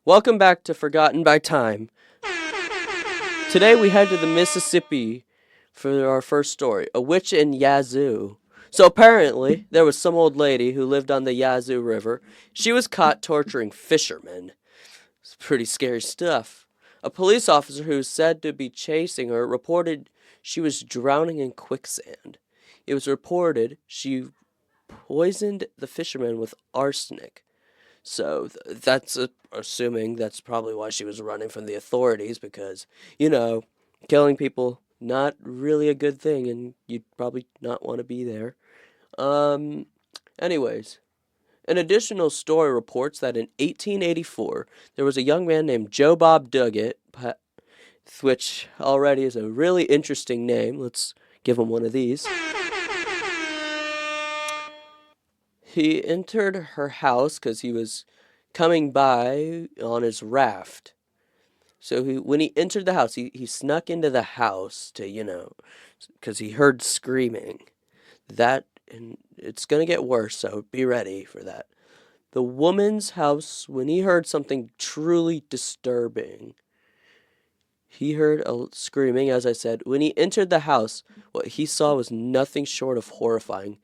Welcome back to Forgotten by Time. Today we head to the Mississippi for our first story, A Witch in Yazoo. So apparently, there was some old lady who lived on the Yazoo River. She was caught torturing fishermen. It's pretty scary stuff. A police officer who was said to be chasing her reported she was drowning in quicksand. It was reported she poisoned the fishermen with arsenic. So that's assuming that's probably why she was running from the authorities because, killing people not really a good thing and you'd probably not want to be there. Um anyways, an additional story reports that in 1884 there was a young man named Joe Bob Duggett, which already is a really interesting name. Let's give him one of these. He entered her house because he was coming by on his raft. So when he entered the house, he snuck into the house to, because he heard screaming. And it's going to get worse, so be ready for that. The woman's house, when he heard something truly disturbing, he heard a screaming, as I said. When he entered the house, what he saw was nothing short of horrifying.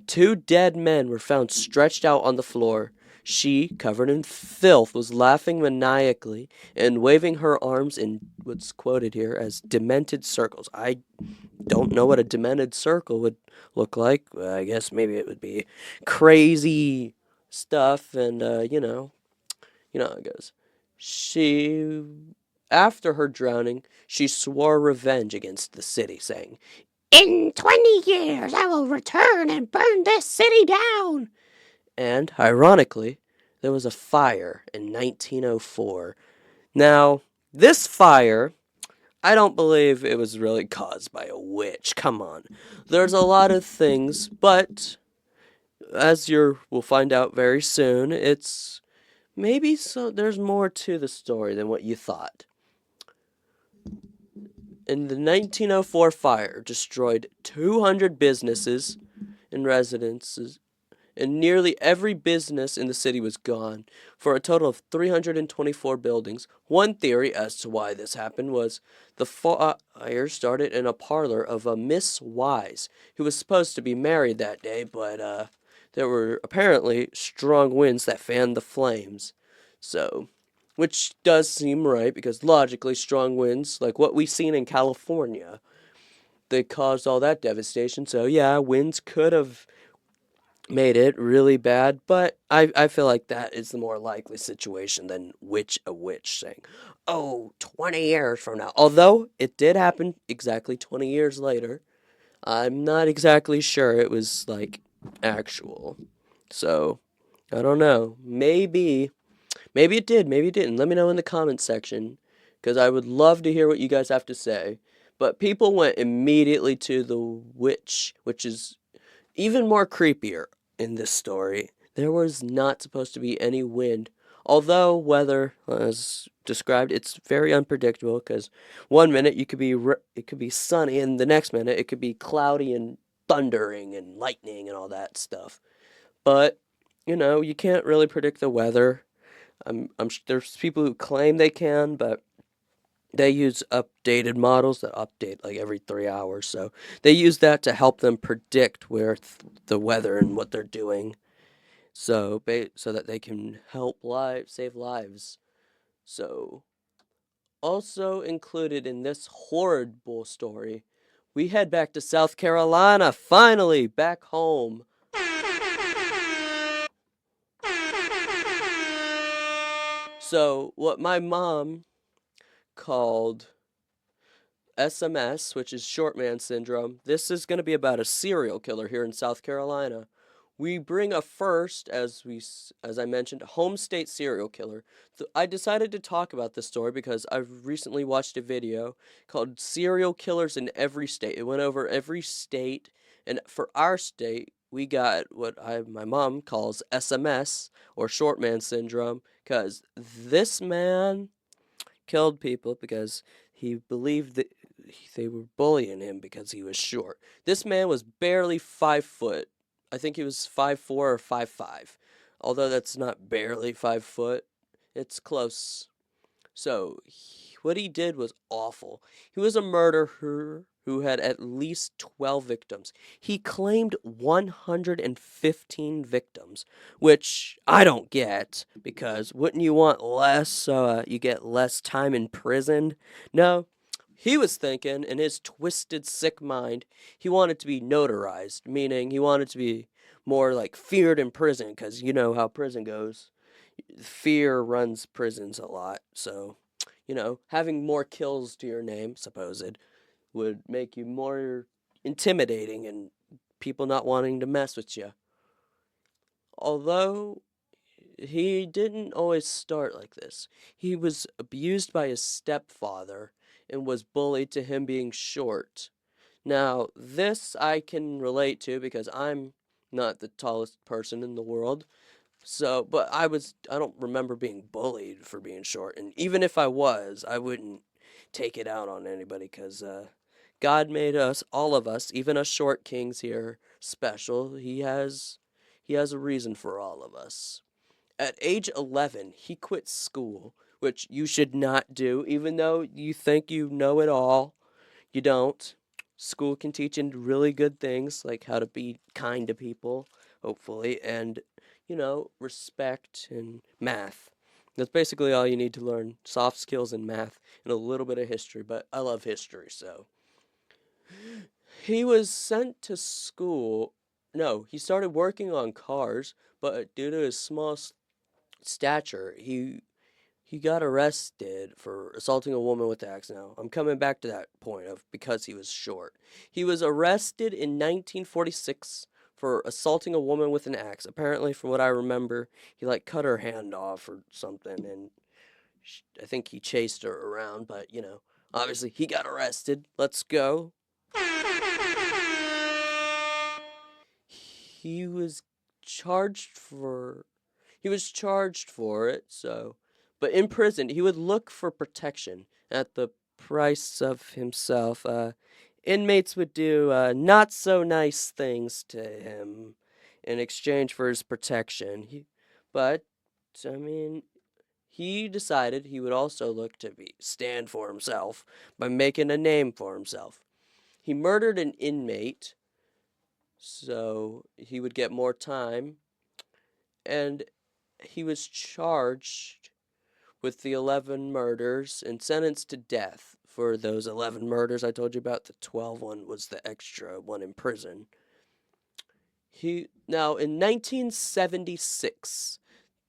Two dead men were found stretched out on the floor. She, covered in filth, was laughing maniacally and waving her arms in what's quoted here as demented circles. I don't know what a demented circle would look like. I guess maybe it would be crazy stuff, and you know how it goes. She, after her drowning, she swore revenge against the city, saying, "In 20 years, I will return and burn this city down." And, ironically, there was a fire in 1904. Now, this fire, I don't believe it was really caused by a witch. Come on. There's a lot of things, but as we'll find out very soon, it's maybe so there's more to the story than what you thought. And the 1904 fire destroyed 200 businesses and residences, and nearly every business in the city was gone, for a total of 324 buildings. One theory as to why this happened was the fire started in a parlor of a Miss Wise, who was supposed to be married that day, but there were apparently strong winds that fanned the flames. So, which does seem right because logically, strong winds, like what we've seen in California, they caused all that devastation. So, yeah, winds could have made it really bad, but I feel like that is the more likely situation than a witch saying, "Oh, 20 years from now." Although it did happen exactly 20 years later, I'm not exactly sure it was like actual. So, I don't know. Maybe it did, maybe it didn't. Let me know in the comments section because I would love to hear what you guys have to say. But people went immediately to the witch, which is even more creepier in this story. There was not supposed to be any wind. Although weather, as described, it's very unpredictable because one minute it could be sunny, and the next minute it could be cloudy and thundering and lightning and all that stuff. But you can't really predict the weather. There's people who claim they can, but they use updated models that update like every 3 hours. So they use that to help them predict where the weather and what they're doing. So that they can save lives. So also included in this horrible story, we head back to South Carolina. Finally, back home. So what my mom called SMS, which is short man syndrome. This is going to be about a serial killer here in South Carolina. We bring a first, as I mentioned, home state serial killer. I decided to talk about this story because I've recently watched a video called "Serial Killers in Every State." It went over every state, and for our state, we got what my mom calls SMS or short man syndrome because this man killed people because he believed that they were bullying him because he was short. This man was barely 5 foot. I think he was 5'4" or 5'5". Although that's not barely 5 foot. It's close. So, what he did was awful. He was a murderer who had at least 12 victims. He claimed 115 victims, which I don't get because wouldn't you want less so you get less time in prison? No. He was thinking in his twisted, sick mind, he wanted to be notarized, meaning he wanted to be more like feared in prison because you know how prison goes. Fear runs prisons a lot, so having more kills to your name, supposed, would make you more intimidating and people not wanting to mess with you. Although he didn't always start like this. He was abused by his stepfather and was bullied to him being short. Now, this I can relate to because I'm not the tallest person in the world. So, but I don't remember being bullied for being short. And even if I was, I wouldn't take it out on anybody because God made us, all of us, even us short kings here, special. He has a reason for all of us. At age 11, he quit school, which you should not do, even though you think you know it all. You don't. School can teach you really good things, like how to be kind to people, hopefully, and, respect and math. That's basically all you need to learn soft skills and math and a little bit of history, but I love history, so. He was sent to school. No, he started working on cars, but due to his small stature, he got arrested for assaulting a woman with an axe. Now, I'm coming back to that point of because he was short. He was arrested in 1946 for assaulting a woman with an axe. Apparently, from what I remember, he like cut her hand off or something, and I think he chased her around. But obviously he got arrested. Let's go. He was charged for it, so. But in prison, he would look for protection at the price of himself. Inmates would do not so nice things to him in exchange for his protection. But, I mean, he decided he would also look to stand for himself by making a name for himself. He murdered an inmate, so he would get more time, and he was charged with the 11 murders and sentenced to death for those 11 murders I told you about. The 12th one was the extra one in prison. Now in 1976,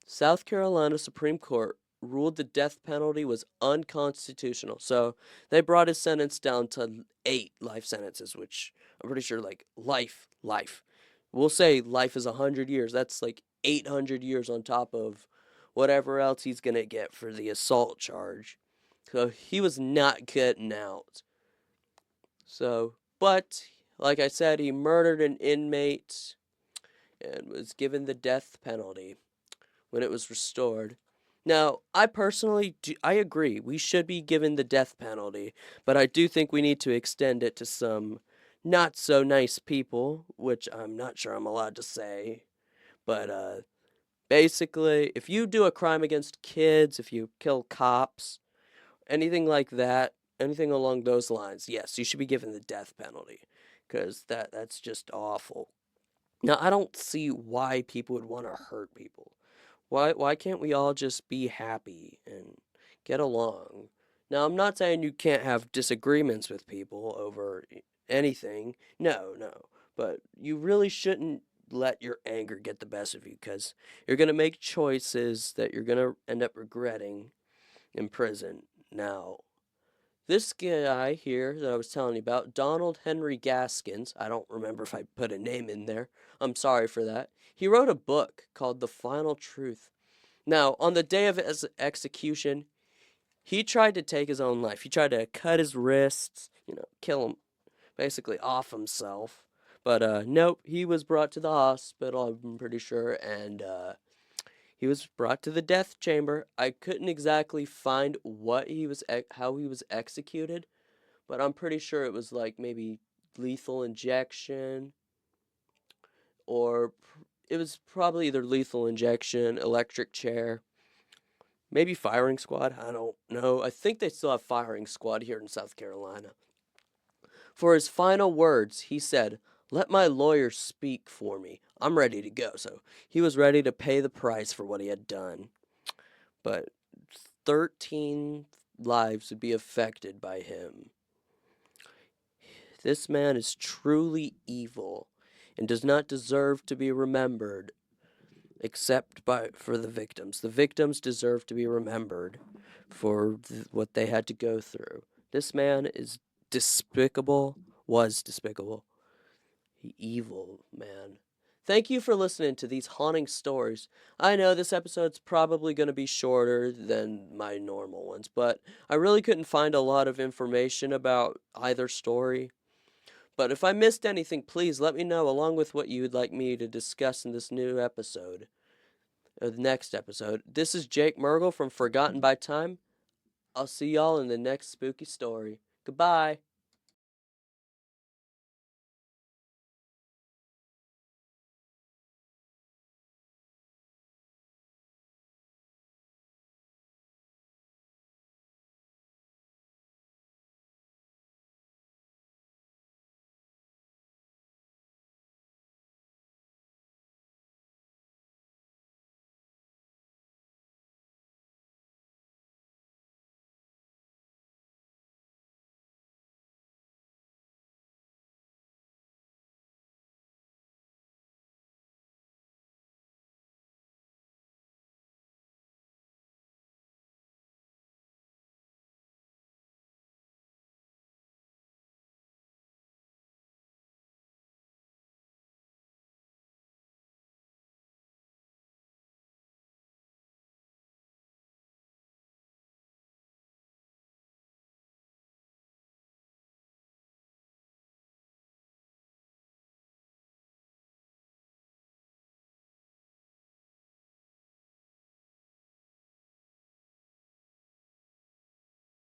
South Carolina Supreme Court ruled the death penalty was unconstitutional. So they brought his sentence down to 8 life sentences, which I'm pretty sure like life. We'll say life is 100 years. That's like 800 years on top of whatever else he's going to get for the assault charge. So he was not getting out. So, but like I said, he murdered an inmate and was given the death penalty when it was restored. Now, I agree, we should be given the death penalty, but I do think we need to extend it to some not so nice people, which I'm not sure I'm allowed to say. But basically, if you do a crime against kids, if you kill cops, anything like that, anything along those lines, yes, you should be given the death penalty because that's just awful. Now, I don't see why people would want to hurt people. Why can't we all just be happy and get along? Now, I'm not saying you can't have disagreements with people over anything. No, no. But you really shouldn't let your anger get the best of you because you're going to make choices that you're going to end up regretting in prison. Now, this guy here that I was telling you about, Donald Henry Gaskins, I don't remember if I put a name in there. I'm sorry for that. He wrote a book called The Final Truth. Now, on the day of his execution, he tried to take his own life. He tried to cut his wrists, kill him, basically off himself. But nope, he was brought to the hospital, I'm pretty sure, and he was brought to the death chamber. I couldn't exactly find how he was executed, but I'm pretty sure it was like maybe lethal injection or it was probably either lethal injection, electric chair. Maybe firing squad? I don't know. I think they still have firing squad here in South Carolina. For his final words, he said, "Let my lawyer speak for me. I'm ready to go." So he was ready to pay the price for what he had done. But 13 lives would be affected by him. This man is truly evil and does not deserve to be remembered except for the victims. The victims deserve to be remembered for what they had to go through. This man is despicable, was despicable. Evil man. Thank you for listening to these haunting stories. I know this episode's probably going to be shorter than my normal ones, but I really couldn't find a lot of information about either story. But if I missed anything, please let me know, along with what you would like me to discuss in this new episode, or the next episode. This is Jake Mergle from Forgotten by Time. I'll see y'all in the next spooky story. Goodbye.